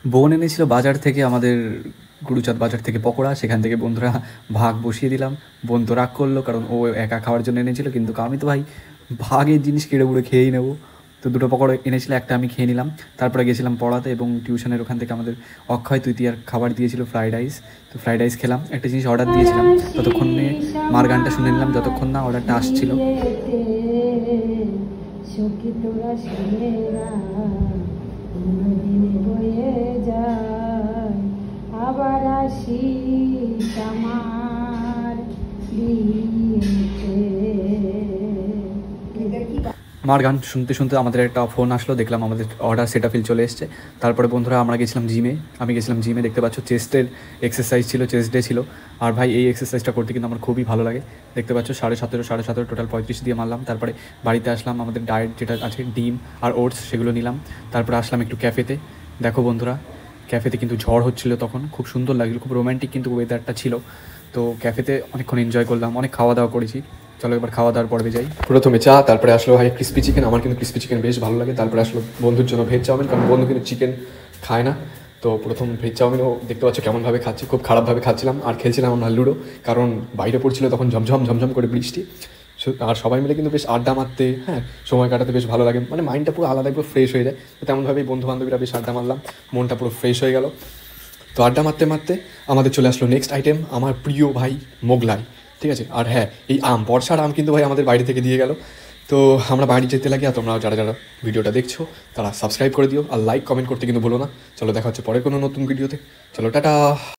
বোন এনেছিল বাজার থেকে, আমাদের গুরুচাঁদ বাজার থেকে পকোড়া, সেখান থেকে বন্ধুরা ভাগ বসিয়ে দিলাম। বোন তো রাগ করলো, কারণ ও একা খাওয়ার জন্য এনেছিল, কিন্তু আমি তো ভাই ভাগের জিনিস কেড়ে পুড়ে খেয়েই নেবো। তো দুটো পকোড়া এনেছিল, একটা আমি খেয়ে নিলাম। তারপরে গেছিলাম পড়াতে, এবং টিউশনের ওখান থেকে আমাদের অক্ষয় তৃতীয়ার খাবার দিয়েছিল ফ্রাইড রাইস। তো ফ্রাইড রাইস খেলাম, একটা জিনিস অর্ডার দিয়েছিলাম, ততক্ষণে মার গানটা শুনে নিলাম যতক্ষণ না অর্ডারটা আসছিল। আবার আসিস আমার মার গান শুনতে শুনতে আমাদের একটা ফোন আসলো, দেখলাম আমাদের অর্ডার সেটাফিল চলে এসছে। তারপরে বন্ধুরা আমরা গেছিলাম জিমে, আমি গেছিলাম জিমে, দেখতে পাচ্ছ চেস্টের এক্সারসাইজ ছিল, চেস্ট ডে ছিল। আর ভাই এই এক্সারসাইজটা করতে কিন্তু আমার খুবই ভালো লাগে। দেখতে পাচ্ছ 17.5 টোটাল 35 দিয়ে মারলাম। তারপরে বাড়িতে আসলাম, আমাদের ডায়েট যেটা আছে ডিম আর ওটস সেগুলো নিলাম। তারপরে আসলাম একটু ক্যাফেতে। দেখো বন্ধুরা, ক্যাফেতে কিন্তু ঝড় হচ্ছিলো তখন, খুব সুন্দর লাগছিলো, খুব রোম্যান্টিক কিন্তু ওয়েদারটা ছিল। তো ক্যাফেতে অনেকক্ষণ এনজয় করলাম, অনেক খাওয়া দাওয়া করেছি। চলো এবার খাওয়া দাওয়ার পর্বে যাই। প্রথমে চা, তারপরে আসলো ভাই ক্রিস্পি চিকেন, আমার কিন্তু ক্রিস্পি চিকেন বেশ ভালো লাগে। তারপরে আসলো বন্ধুর জন্য ভেজ চাউমিন, কারণ বন্ধু কিন্তু চিকেন খায় না। তো প্রথম ভেজ চাউমিনও দেখতে পাচ্ছ কেমনভাবে খাচ্ছি, খুব খারাপভাবে খাচ্ছিলাম। আর খেলছিলাম আমরা লুডো, কারণ বাইরে পড়ছিল তখন ঝমঝম ঝমঝম করে বৃষ্টি। আর সবাই মিলে কিন্তু বেশ আড্ডা মারতে, হ্যাঁ, সময় কাটাতে বেশ ভালো লাগে, মানে মাইন্ডটা পুরো আলাদা, পুরো ফ্রেশ হয়ে যায়। তো তেমনভাবেই বন্ধু বান্ধবীরা বেশ আড্ডা মারলাম, মনটা পুরো ফ্রেশ হয়ে গেল। তো আড্ডা মারতে মারতে আমাদের চলে আসলো নেক্সট আইটেম, আমার প্রিয় ভাই মোগলাই। ঠিক আছে, আর হ্যাঁ, এই আম, বর্ষার আম কিন্তু ভাই আমাদের বাড়ি থেকে দিয়ে গেল। তো আমরা বাড়ি যেতে লাগি, আর তোমরা যারা যারা ভিডিওটা দেখছো তারা সাবস্ক্রাইব করে দিও, আর লাইক কমেন্ট করতে কিন্তু ভুলো না। চলো দেখা হচ্ছে পরে কোনো নতুন ভিডিওতে। চলো টাটা।